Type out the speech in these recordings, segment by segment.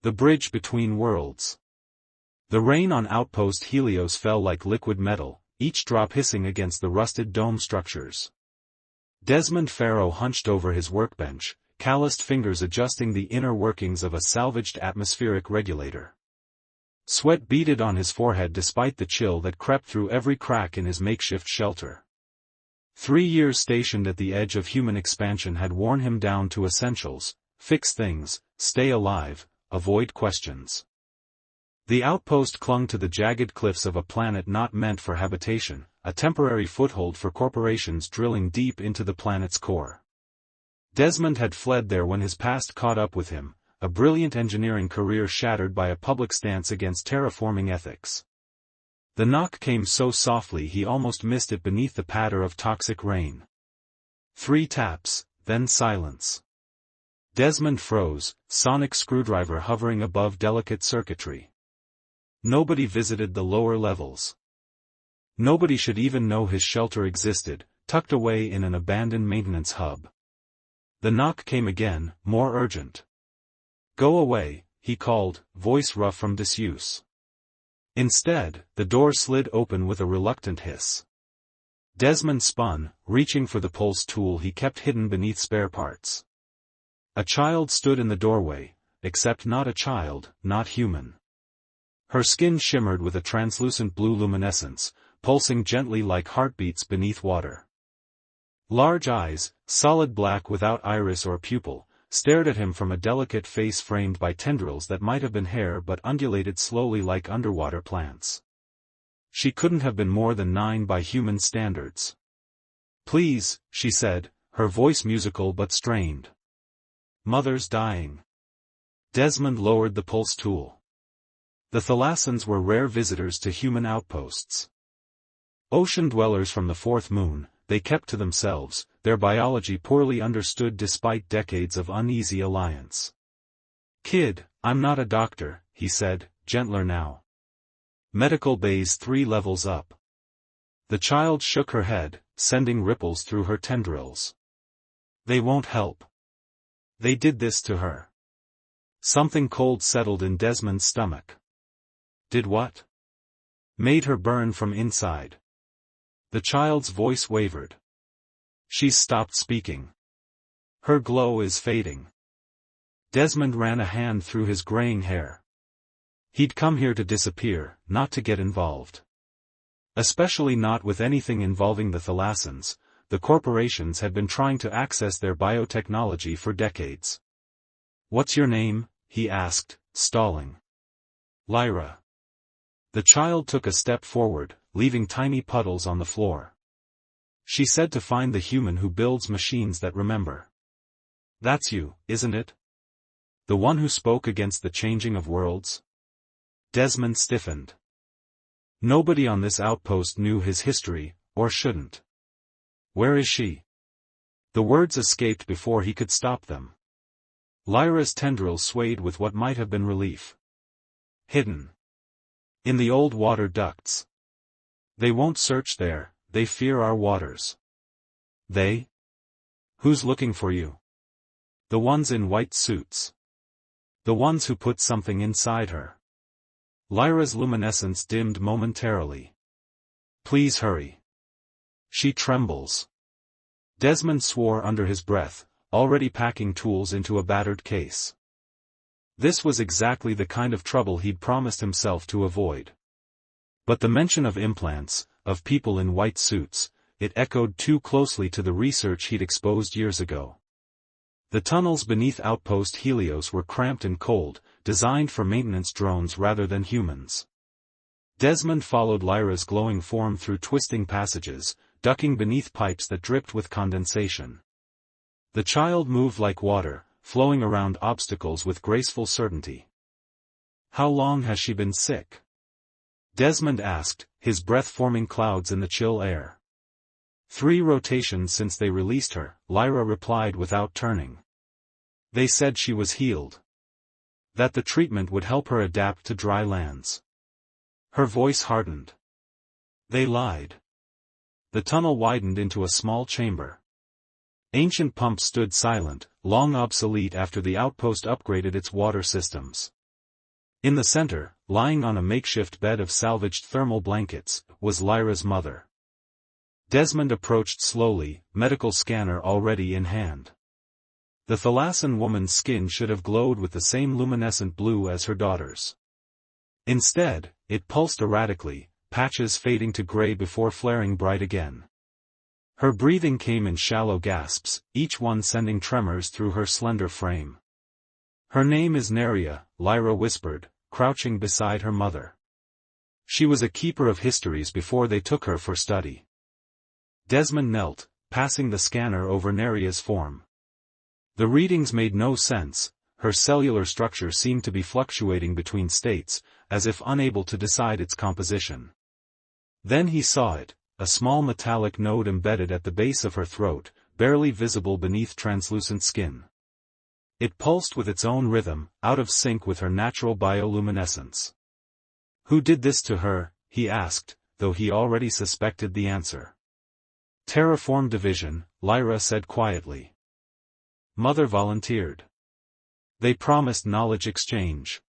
The bridge between worlds. The rain on Outpost Helios fell like liquid metal, each drop hissing against the rusted dome structures. Desmond Farrow hunched over his workbench, calloused fingers adjusting the inner workings of a salvaged atmospheric regulator. Sweat beaded on his forehead despite the chill that crept through every crack in his makeshift shelter. 3 years stationed at the edge of human expansion had worn him down to essentials: fix things, stay alive, avoid questions. The outpost clung to the jagged cliffs of a planet not meant for habitation, a temporary foothold for corporations drilling deep into the planet's core. Desmond had fled there when his past caught up with him, a brilliant engineering career shattered by a public stance against terraforming ethics. The knock came so softly he almost missed it beneath the patter of toxic rain. 3 taps, then silence. Desmond froze, sonic screwdriver hovering above delicate circuitry. Nobody visited the lower levels. Nobody should even know his shelter existed, tucked away in an abandoned maintenance hub. The knock came again, more urgent. "Go away," he called, voice rough from disuse. Instead, the door slid open with a reluctant hiss. Desmond spun, reaching for the pulse tool he kept hidden beneath spare parts. A child stood in the doorway, except not a child, not human. Her skin shimmered with a translucent blue luminescence, pulsing gently like heartbeats beneath water. Large eyes, solid black without iris or pupil, stared at him from a delicate face framed by tendrils that might have been hair but undulated slowly like underwater plants. She couldn't have been more than 9 by human standards. "Please," she said, her voice musical but strained. "Mother's dying." Desmond lowered the pulse tool. The thalassans were rare visitors to human outposts. Ocean dwellers from the 4th moon, they kept to themselves, their biology poorly understood despite decades of uneasy alliance. "Kid, I'm not a doctor," he said, gentler now. "Medical bay's 3 levels up." The child shook her head, sending ripples through her tendrils. "They won't help. They did this to her." Something cold settled in Desmond's stomach. "Did what?" "Made her burn from inside." The child's voice wavered. "She's stopped speaking. Her glow is fading." Desmond ran a hand through his graying hair. He'd come here to disappear, not to get involved. Especially not with anything involving the thalassans. The corporations had been trying to access their biotechnology for decades. "What's your name?" he asked, stalling. "Lyra." The child took a step forward, leaving tiny puddles on the floor. "She said to find the human who builds machines that remember." "That's you, isn't it? The one who spoke against the changing of worlds?" Desmond stiffened. Nobody on this outpost knew his history, or shouldn't. "Where is she?" The words escaped before he could stop them. Lyra's tendrils swayed with what might have been relief. "Hidden. In the old water ducts. They won't search there, they fear our waters." "They? Who's looking for you?" "The ones in white suits. The ones who put something inside her." Lyra's luminescence dimmed momentarily. "Please hurry. She trembles." Desmond swore under his breath, already packing tools into a battered case. This was exactly the kind of trouble he'd promised himself to avoid. But the mention of implants, of people in white suits, it echoed too closely to the research he'd exposed years ago. The tunnels beneath Outpost Helios were cramped and cold, designed for maintenance drones rather than humans. Desmond followed Lyra's glowing form through twisting passages, ducking beneath pipes that dripped with condensation. The child moved like water, flowing around obstacles with graceful certainty. "How long has she been sick?" Desmond asked, his breath forming clouds in the chill air. 3 rotations since they released her," Lyra replied without turning. "They said she was healed. That the treatment would help her adapt to dry lands." Her voice hardened. "They lied." The tunnel widened into a small chamber. Ancient pumps stood silent, long obsolete after the outpost upgraded its water systems. In the center, lying on a makeshift bed of salvaged thermal blankets, was Lyra's mother. Desmond approached slowly, medical scanner already in hand. The Thalassan woman's skin should have glowed with the same luminescent blue as her daughter's. Instead, it pulsed erratically, patches fading to gray before flaring bright again. Her breathing came in shallow gasps, each one sending tremors through her slender frame. "Her name is Neria," Lyra whispered, crouching beside her mother. "She was a keeper of histories before they took her for study." Desmond knelt, passing the scanner over Neria's form. The readings made no sense. Her cellular structure seemed to be fluctuating between states, as if unable to decide its composition. Then he saw it, a small metallic node embedded at the base of her throat, barely visible beneath translucent skin. It pulsed with its own rhythm, out of sync with her natural bioluminescence. "Who did this to her?" he asked, though he already suspected the answer. "Terraform Division," Lyra said quietly. Mother volunteered. "They promised knowledge exchange.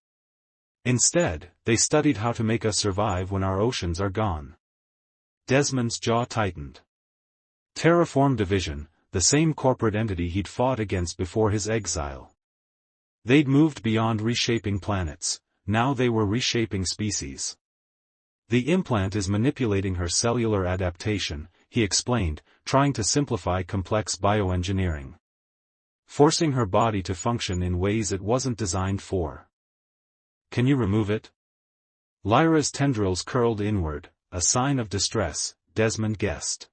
Instead, they studied how to make us survive when our oceans are gone." Desmond's jaw tightened. Terraform Division, the same corporate entity he'd fought against before his exile. They'd moved beyond reshaping planets, now they were reshaping species. "The implant is manipulating her cellular adaptation," he explained, trying to simplify complex bioengineering. "Forcing her body to function in ways it wasn't designed for." "Can you remove it?" Lyra's tendrils curled inward, a sign of distress, Desmond guessed.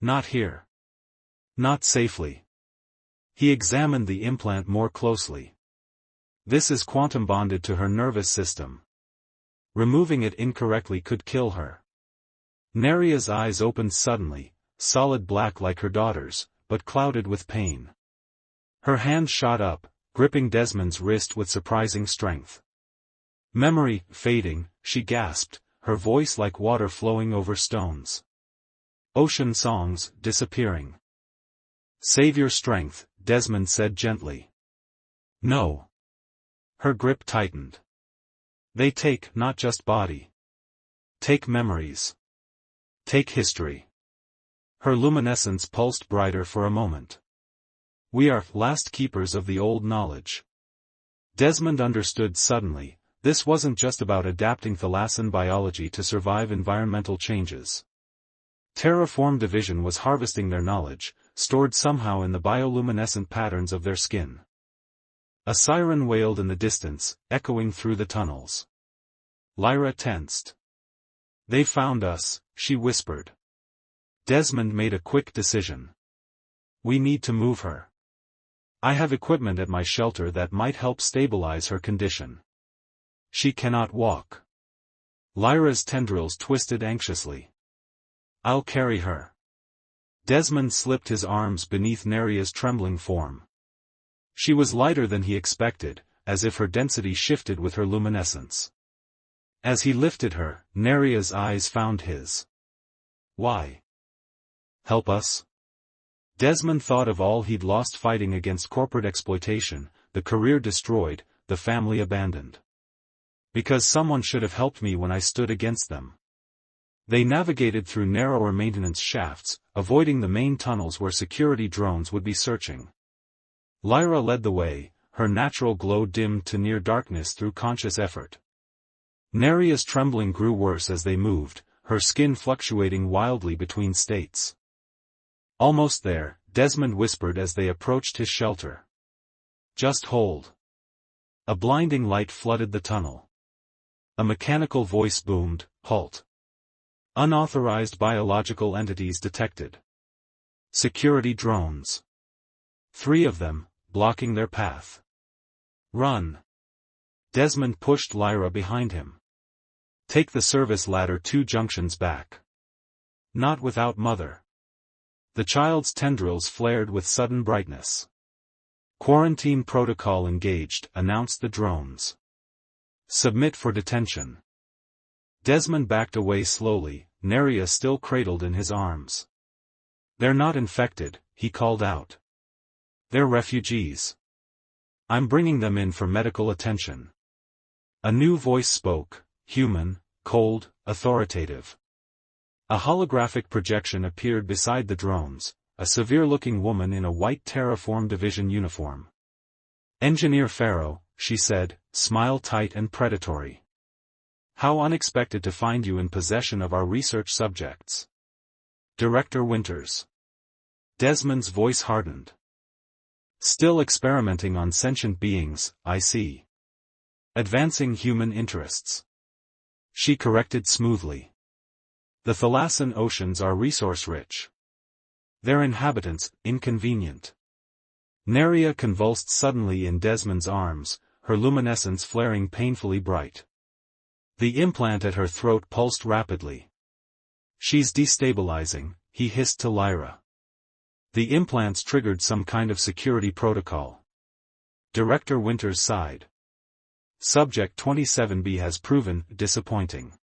"Not here. Not safely." He examined the implant more closely. "This is quantum bonded to her nervous system. Removing it incorrectly could kill her." Neria's eyes opened suddenly, solid black like her daughter's, but clouded with pain. Her hand shot up, gripping Desmond's wrist with surprising strength. "Memory, fading," she gasped, her voice like water flowing over stones. "Ocean songs, disappearing." "Save your strength," Desmond said gently. "No." Her grip tightened. "They take not just body. Take memories. Take history." Her luminescence pulsed brighter for a moment. "We are last keepers of the old knowledge." Desmond understood suddenly, this wasn't just about adapting Thalassan biology to survive environmental changes. Terraform Division was harvesting their knowledge, stored somehow in the bioluminescent patterns of their skin. A siren wailed in the distance, echoing through the tunnels. Lyra tensed. "They found us," she whispered. Desmond made a quick decision. "We need to move her. I have equipment at my shelter that might help stabilize her condition." "She cannot walk." Lyra's tendrils twisted anxiously. "I'll carry her." Desmond slipped his arms beneath Neria's trembling form. She was lighter than he expected, as if her density shifted with her luminescence. As he lifted her, Neria's eyes found his. "Why? Help us?" Desmond thought of all he'd lost fighting against corporate exploitation, the career destroyed, the family abandoned. "Because someone should have helped me when I stood against them." They navigated through narrower maintenance shafts, avoiding the main tunnels where security drones would be searching. Lyra led the way, her natural glow dimmed to near darkness through conscious effort. Neria's trembling grew worse as they moved, her skin fluctuating wildly between states. "Almost there," Desmond whispered as they approached his shelter. "Just hold." A blinding light flooded the tunnel. A mechanical voice boomed, "Halt. Unauthorized biological entities detected. Security drones. 3 of them, blocking their path. Run." Desmond pushed Lyra behind him. "Take the service ladder 2 junctions back." "Not without Mother." The child's tendrils flared with sudden brightness. "Quarantine protocol engaged," announced the drones. "Submit for detention." Desmond backed away slowly, Neria still cradled in his arms. "They're not infected," he called out. "They're refugees. I'm bringing them in for medical attention." A new voice spoke, human, cold, authoritative. A holographic projection appeared beside the drones, a severe-looking woman in a white Terraform Division uniform. "Engineer Pharaoh," she said, smile tight and predatory. "How unexpected to find you in possession of our research subjects." "Director Winters." Desmond's voice hardened. "Still experimenting on sentient beings, I see. Advancing human interests." She corrected smoothly. "The Thalassan oceans are resource-rich. Their inhabitants, inconvenient." Neria convulsed suddenly in Desmond's arms, her luminescence flaring painfully bright. The implant at her throat pulsed rapidly. "She's destabilizing," he hissed to Lyra. The implants triggered some kind of security protocol. Director Winters sighed. "Subject 27B has proven disappointing.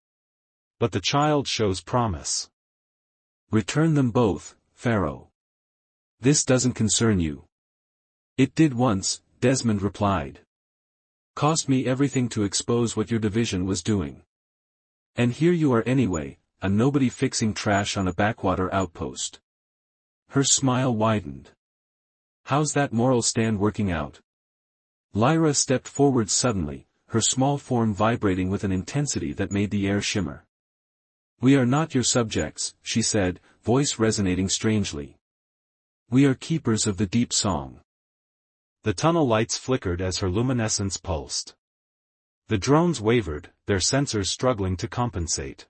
But the child shows promise." "Return them both, Pharaoh. This doesn't concern you." "It did once," Desmond replied. "Cost me everything to expose what your division was doing. And here you are anyway, a nobody fixing trash on a backwater outpost." Her smile widened. "How's that moral stand working out?" Lyra stepped forward suddenly, her small form vibrating with an intensity that made the air shimmer. "We are not your subjects," she said, voice resonating strangely. "We are keepers of the deep song." The tunnel lights flickered as her luminescence pulsed. The drones wavered, their sensors struggling to compensate.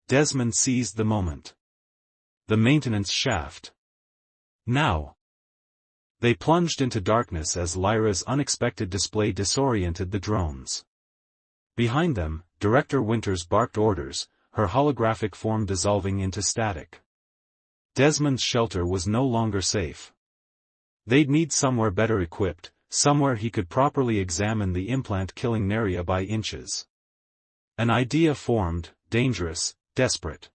Desmond seized the moment. The maintenance shaft. Now! They plunged into darkness as Lyra's unexpected display disoriented the drones. Behind them, Director Winters barked orders, her holographic form dissolving into static. Desmond's shelter was no longer safe. They'd need somewhere better equipped, somewhere he could properly examine the implant killing Neria by inches. An idea formed, dangerous, desperate.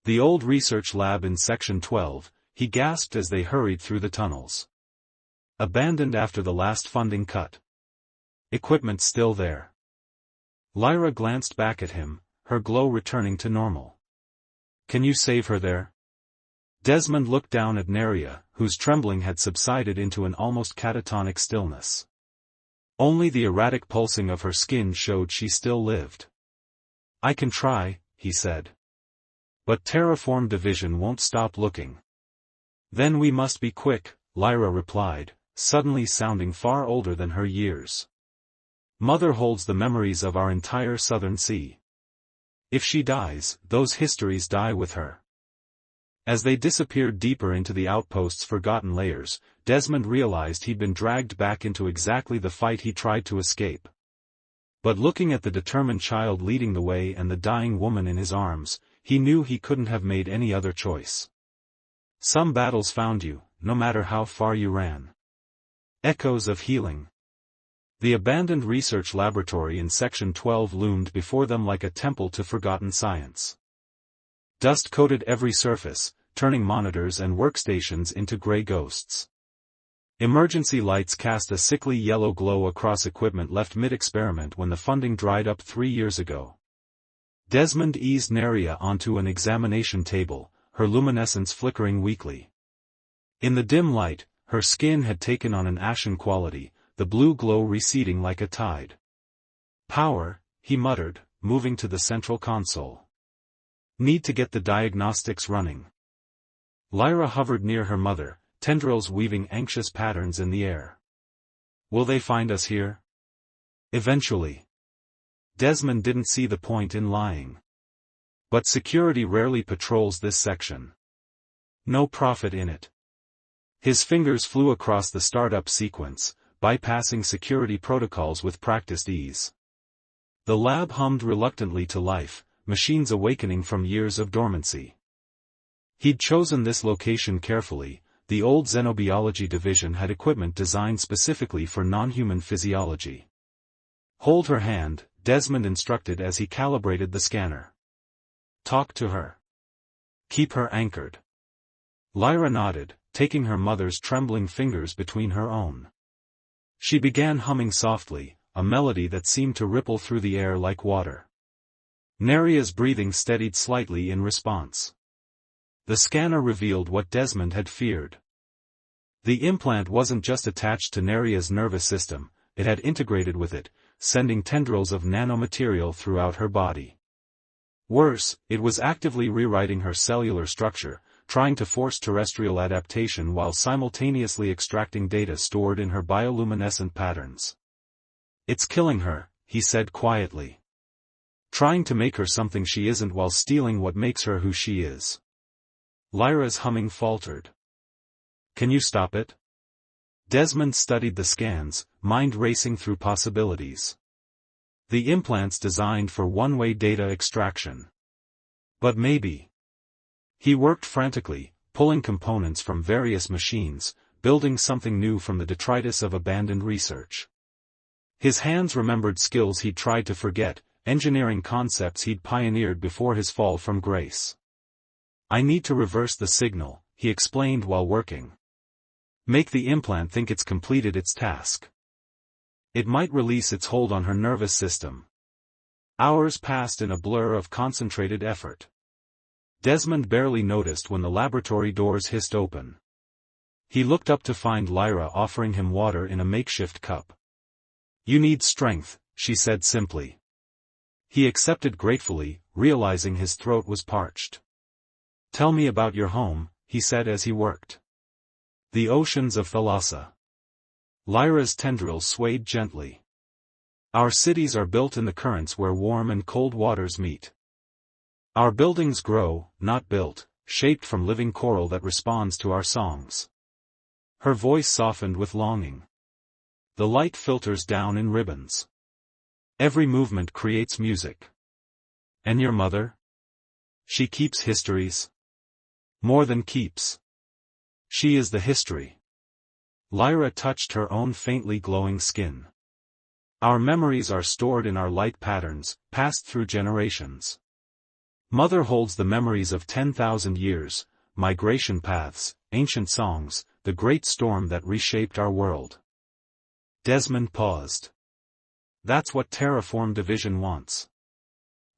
"The old research lab in Section 12, he gasped as they hurried through the tunnels. "Abandoned after the last funding cut. Equipment still there." Lyra glanced back at him, her glow returning to normal. "Can you save her there?" Desmond looked down at Neria, whose trembling had subsided into an almost catatonic stillness. Only the erratic pulsing of her skin showed she still lived. "I can try," he said. "But Terraform Division won't stop looking." "Then we must be quick," Lyra replied, suddenly sounding far older than her years. "Mother holds the memories of our entire southern sea. If she dies, those histories die with her." As they disappeared deeper into the outpost's forgotten layers, Desmond realized he'd been dragged back into exactly the fight he tried to escape. But looking at the determined child leading the way and the dying woman in his arms, he knew he couldn't have made any other choice. Some battles found you, no matter how far you ran. Echoes of healing. The abandoned research laboratory in Section 12 loomed before them like a temple to forgotten science. Dust coated every surface, turning monitors and workstations into gray ghosts. Emergency lights cast a sickly yellow glow across equipment left mid-experiment when the funding dried up 3 years ago. Desmond eased Neria onto an examination table, her luminescence flickering weakly. In the dim light, her skin had taken on an ashen quality, the blue glow receding like a tide. "Power," he muttered, moving to the central console. "Need to get the diagnostics running." Lyra hovered near her mother, tendrils weaving anxious patterns in the air. "Will they find us here?" "Eventually." Desmond didn't see the point in lying. "But security rarely patrols this section. No profit in it." His fingers flew across the startup sequence, bypassing security protocols with practiced ease. The lab hummed reluctantly to life, machines awakening from years of dormancy. He'd chosen this location carefully. The old Xenobiology division had equipment designed specifically for non-human physiology. "Hold her hand," Desmond instructed as he calibrated the scanner. "Talk to her. Keep her anchored." Lyra nodded, taking her mother's trembling fingers between her own. She began humming softly, a melody that seemed to ripple through the air like water. Neria's breathing steadied slightly in response. The scanner revealed what Desmond had feared. The implant wasn't just attached to Neria's nervous system, it had integrated with it, sending tendrils of nanomaterial throughout her body. Worse, it was actively rewriting her cellular structure, trying to force terrestrial adaptation while simultaneously extracting data stored in her bioluminescent patterns. "It's killing her," he said quietly. "Trying to make her something she isn't while stealing what makes her who she is." Lyra's humming faltered. "Can you stop it?" Desmond studied the scans, mind racing through possibilities. The implant's designed for one-way data extraction. But maybe. He worked frantically, pulling components from various machines, building something new from the detritus of abandoned research. His hands remembered skills he'd tried to forget, engineering concepts he'd pioneered before his fall from grace. "I need to reverse the signal," he explained while working. "Make the implant think it's completed its task. It might release its hold on her nervous system." Hours passed in a blur of concentrated effort. Desmond barely noticed when the laboratory doors hissed open. He looked up to find Lyra offering him water in a makeshift cup. "You need strength," she said simply. He accepted gratefully, realizing his throat was parched. "Tell me about your home," he said as he worked. "The oceans of Thalassa." Lyra's tendrils swayed gently. "Our cities are built in the currents where warm and cold waters meet. Our buildings grow, not built, shaped from living coral that responds to our songs." Her voice softened with longing. "The light filters down in ribbons. Every movement creates music." "And your mother?" "She keeps histories." "More than keeps. She is the history." Lyra touched her own faintly glowing skin. "Our memories are stored in our light patterns, passed through generations. Mother holds the memories of 10,000 years, migration paths, ancient songs, the great storm that reshaped our world." Desmond paused. That's what Terraform Division wants.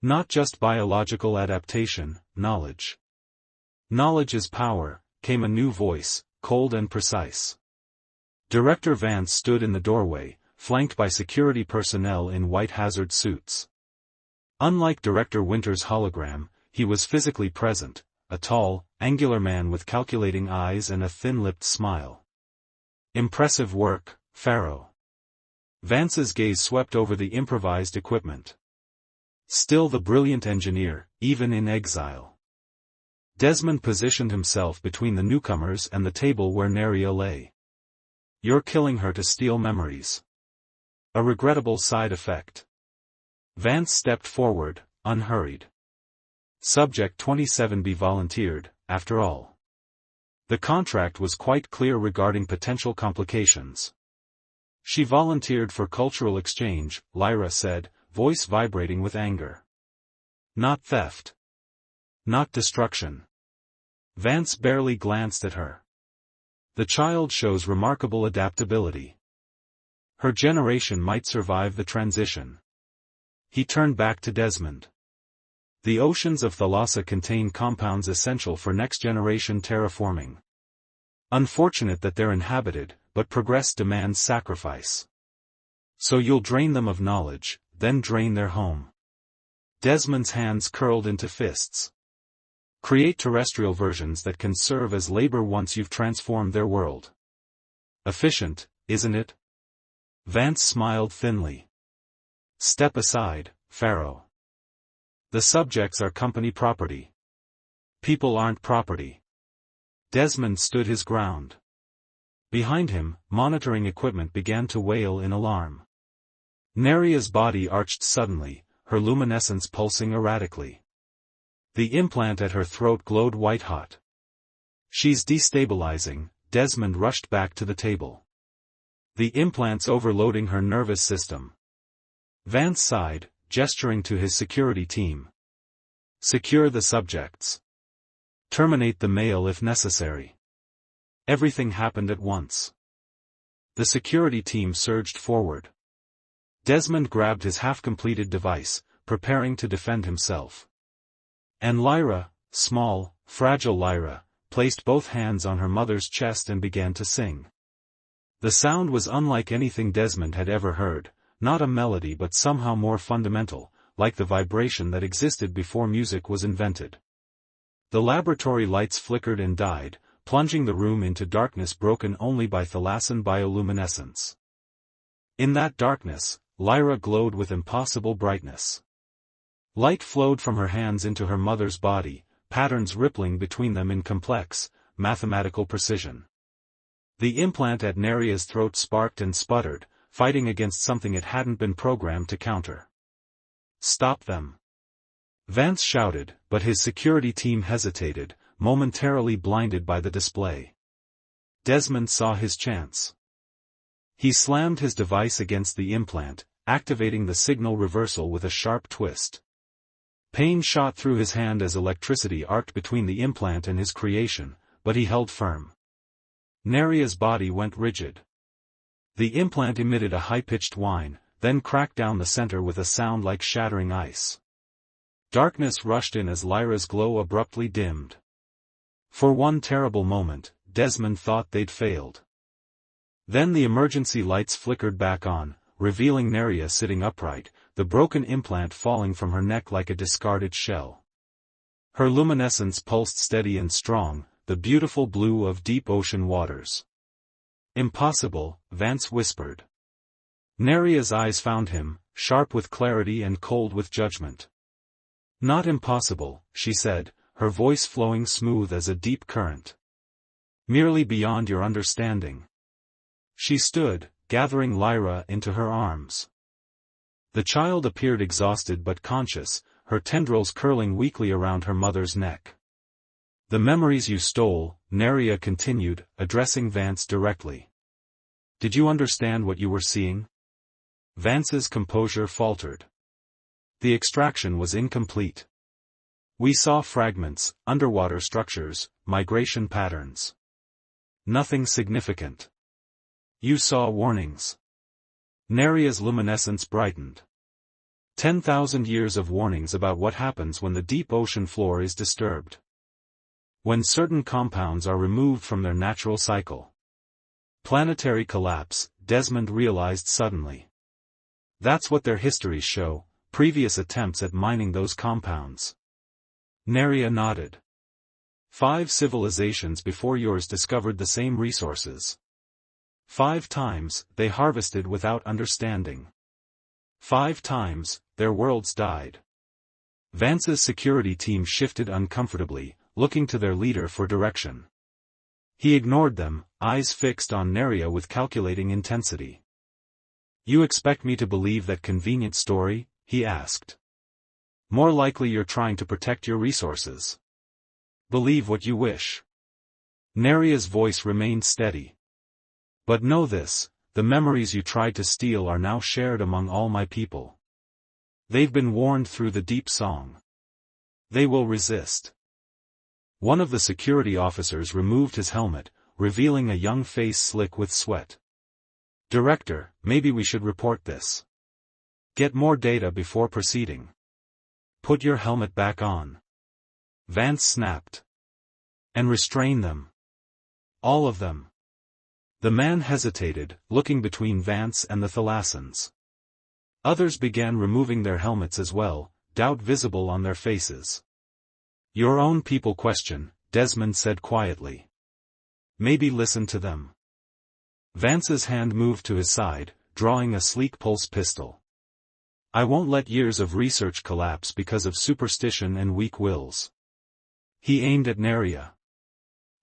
Not just biological adaptation, knowledge. "Knowledge is power," came a new voice, cold and precise. Director Vance stood in the doorway, flanked by security personnel in white hazard suits. Unlike Director Winter's hologram, he was physically present, a tall, angular man with calculating eyes and a thin-lipped smile. "Impressive work, Pharaoh." Vance's gaze swept over the improvised equipment. Still the brilliant engineer, even in exile. Desmond positioned himself between the newcomers and the table where Neria lay. "You're killing her to steal memories. A regrettable side effect." Vance stepped forward, unhurried. Subject 27B volunteered, after all. The contract was quite clear regarding potential complications. "She volunteered for cultural exchange," Lyra said, voice vibrating with anger. "Not theft. Not destruction." Vance barely glanced at her. "The child shows remarkable adaptability. Her generation might survive the transition." He turned back to Desmond. "The oceans of Thalassa contain compounds essential for next-generation terraforming. Unfortunate that they're inhabited, but progress demands sacrifice. So you'll drain them of knowledge, then drain their home." Desmond's hands curled into fists. "Create terrestrial versions that can serve as labor once you've transformed their world. Efficient, isn't it?" Vance smiled thinly. "Step aside, Pharaoh. The subjects are company property. People aren't property." Desmond stood his ground. Behind him, monitoring equipment began to wail in alarm. Neria's body arched suddenly, her luminescence pulsing erratically. The implant at her throat glowed white-hot. "She's destabilizing," Desmond rushed back to the table. "The implant's overloading her nervous system." Vance sighed, gesturing to his security team. "Secure the subjects. Terminate the male if necessary." Everything happened at once. The security team surged forward. Desmond grabbed his half-completed device, preparing to defend himself. And Lyra, small, fragile Lyra, placed both hands on her mother's chest and began to sing. The sound was unlike anything Desmond had ever heard, not a melody but somehow more fundamental, like the vibration that existed before music was invented. The laboratory lights flickered and died, plunging the room into darkness broken only by thalassan bioluminescence. In that darkness, Lyra glowed with impossible brightness. Light flowed from her hands into her mother's body, patterns rippling between them in complex, mathematical precision. The implant at Neria's throat sparked and sputtered, fighting against something it hadn't been programmed to counter. "Stop them!" Vance shouted, but his security team hesitated, momentarily blinded by the display. Desmond saw his chance. He slammed his device against the implant, activating the signal reversal with a sharp twist. Pain shot through his hand as electricity arced between the implant and his creation, but he held firm. Neria's body went rigid. The implant emitted a high-pitched whine, then cracked down the center with a sound like shattering ice. Darkness rushed in as Lyra's glow abruptly dimmed. For one terrible moment, Desmond thought they'd failed. Then the emergency lights flickered back on, revealing Neria sitting upright, the broken implant falling from her neck like a discarded shell. Her luminescence pulsed steady and strong, the beautiful blue of deep ocean waters. "Impossible," Vance whispered. Neria's eyes found him, sharp with clarity and cold with judgment. "Not impossible," she said, her voice flowing smooth as a deep current. "Merely beyond your understanding." She stood, gathering Lyra into her arms. The child appeared exhausted but conscious, her tendrils curling weakly around her mother's neck. "The memories you stole," Neria continued, addressing Vance directly. "Did you understand what you were seeing?" Vance's composure faltered. "The extraction was incomplete. We saw fragments, underwater structures, migration patterns. Nothing significant." "You saw warnings." Neria's luminescence brightened. 10,000 years of warnings about what happens when the deep ocean floor is disturbed. When certain compounds are removed from their natural cycle. Planetary collapse, Desmond realized suddenly. That's what their histories show, previous attempts at mining those compounds. Neria nodded. 5 civilizations before yours discovered the same resources. 5 times, they harvested without understanding. 5 times, their worlds died. Vance's security team shifted uncomfortably, looking to their leader for direction. He ignored them, eyes fixed on Neria with calculating intensity. "You expect me to believe that convenient story?" he asked. "More likely you're trying to protect your resources. Believe what you wish." Neria's voice remained steady. "But know this, the memories you tried to steal are now shared among all my people. They've been warned through the deep song. They will resist." One of the security officers removed his helmet, revealing a young face slick with sweat. "Director, maybe we should report this. Get more data before proceeding." "Put your helmet back on." Vance snapped. "And restrain them. All of them." The man hesitated, looking between Vance and the thalassans. Others began removing their helmets as well, doubt visible on their faces. "Your own people question," Desmond said quietly. "Maybe listen to them." Vance's hand moved to his side, drawing a sleek pulse pistol. "I won't let years of research collapse because of superstition and weak wills." He aimed at Neria.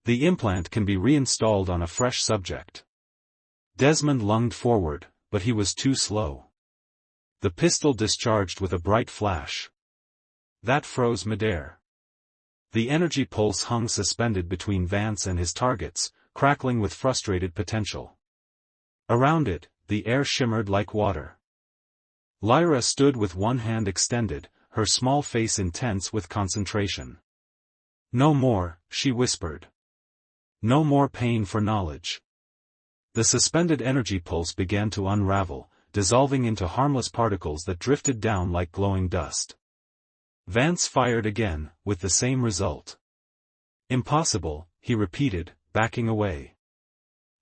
"The implant can be reinstalled on a fresh subject." Desmond lunged forward, but he was too slow. The pistol discharged with a bright flash. That froze midair. The energy pulse hung suspended between Vance and his targets, crackling with frustrated potential. Around it, the air shimmered like water. Lyra stood with one hand extended, her small face intense with concentration. "No more," she whispered. "No more pain for knowledge." The suspended energy pulse began to unravel, dissolving into harmless particles that drifted down like glowing dust. Vance fired again, with the same result. Impossible, he repeated, backing away.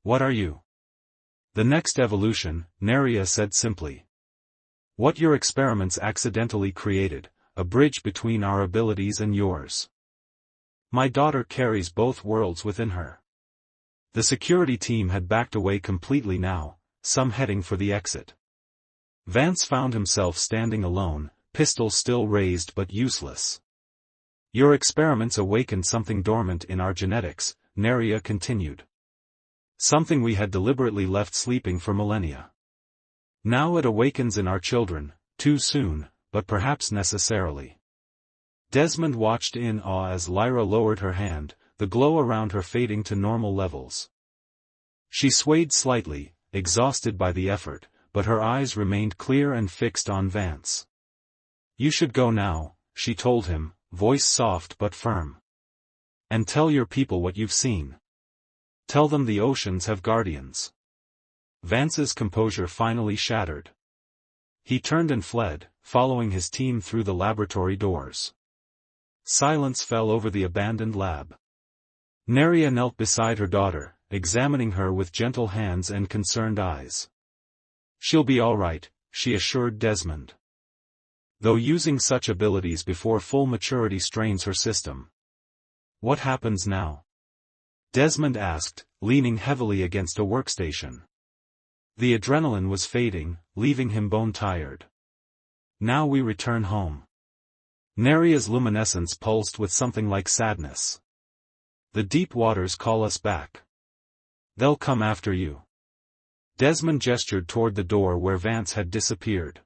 What are you? The next evolution, Neria said simply. What your experiments accidentally created, a bridge between our abilities and yours. My daughter carries both worlds within her. The security team had backed away completely now, some heading for the exit. Vance found himself standing alone, pistol still raised but useless. Your experiments awakened something dormant in our genetics, Neria continued. Something we had deliberately left sleeping for millennia. Now it awakens in our children, too soon, but perhaps necessarily. Desmond watched in awe as Lyra lowered her hand, the glow around her fading to normal levels. She swayed slightly, exhausted by the effort, but her eyes remained clear and fixed on Vance. You should go now, she told him, voice soft but firm. And tell your people what you've seen. Tell them the oceans have guardians. Vance's composure finally shattered. He turned and fled, following his team through the laboratory doors. Silence fell over the abandoned lab. Neria knelt beside her daughter, examining her with gentle hands and concerned eyes. She'll be all right, she assured Desmond. Though using such abilities before full maturity strains her system. What happens now? Desmond asked, leaning heavily against a workstation. The adrenaline was fading, leaving him bone-tired. Now we return home. Neria's luminescence pulsed with something like sadness. The deep waters call us back. They'll come after you. Desmond gestured toward the door where Vance had disappeared.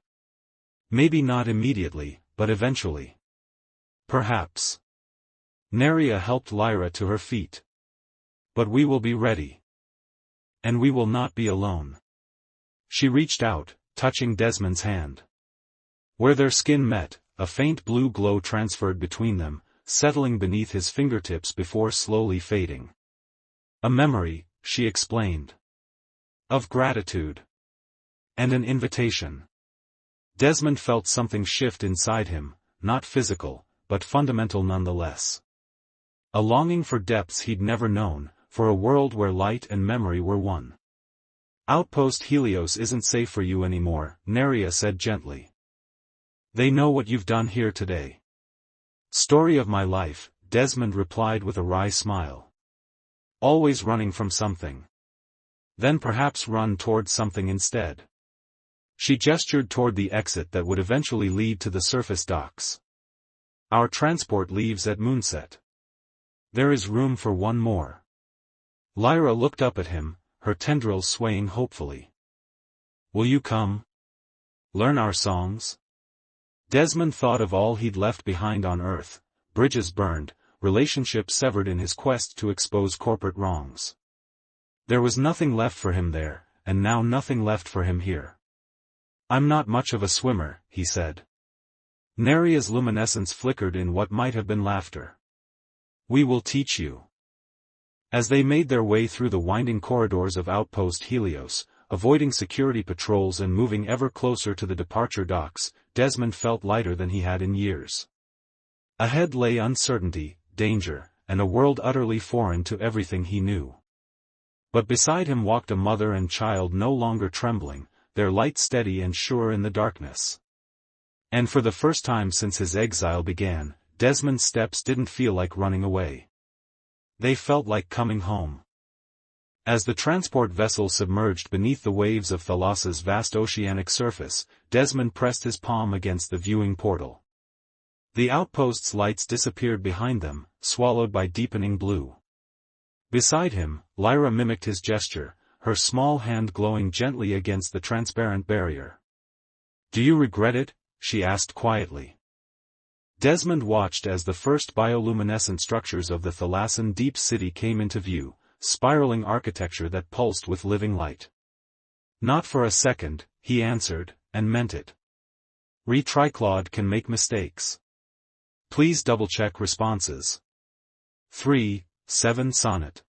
Maybe not immediately, but eventually. Perhaps. Neria helped Lyra to her feet. But we will be ready. And we will not be alone. She reached out, touching Desmond's hand. Where their skin met, a faint blue glow transferred between them, settling beneath his fingertips before slowly fading. A memory, she explained. Of gratitude. And an invitation. Desmond felt something shift inside him, not physical, but fundamental nonetheless. A longing for depths he'd never known, for a world where light and memory were one. Outpost Helios isn't safe for you anymore, Neria said gently. They know what you've done here today. Story of my life, Desmond replied with a wry smile. Always running from something. Then perhaps run toward something instead. She gestured toward the exit that would eventually lead to the surface docks. Our transport leaves at moonset. There is room for one more. Lyra looked up at him, her tendrils swaying hopefully. Will you come? Learn our songs? Desmond thought of all he'd left behind on Earth, bridges burned, relationships severed in his quest to expose corporate wrongs. There was nothing left for him there, and now nothing left for him here. I'm not much of a swimmer, he said. Neria's luminescence flickered in what might have been laughter. We will teach you. As they made their way through the winding corridors of Outpost Helios, avoiding security patrols and moving ever closer to the departure docks, Desmond felt lighter than he had in years. Ahead lay uncertainty, danger, and a world utterly foreign to everything he knew. But beside him walked a mother and child no longer trembling, their light steady and sure in the darkness. And for the first time since his exile began, Desmond's steps didn't feel like running away. They felt like coming home. As the transport vessel submerged beneath the waves of Thalassa's vast oceanic surface, Desmond pressed his palm against the viewing portal. The outpost's lights disappeared behind them, swallowed by deepening blue. Beside him, Lyra mimicked his gesture, her small hand glowing gently against the transparent barrier. Do you regret it? She asked quietly. Desmond watched as the first bioluminescent structures of the Thalassan deep city came into view, spiraling architecture that pulsed with living light. Not for a second, he answered, and meant it. Re-Triclaude can make mistakes. Please double-check responses. 3, 7 Sonnet.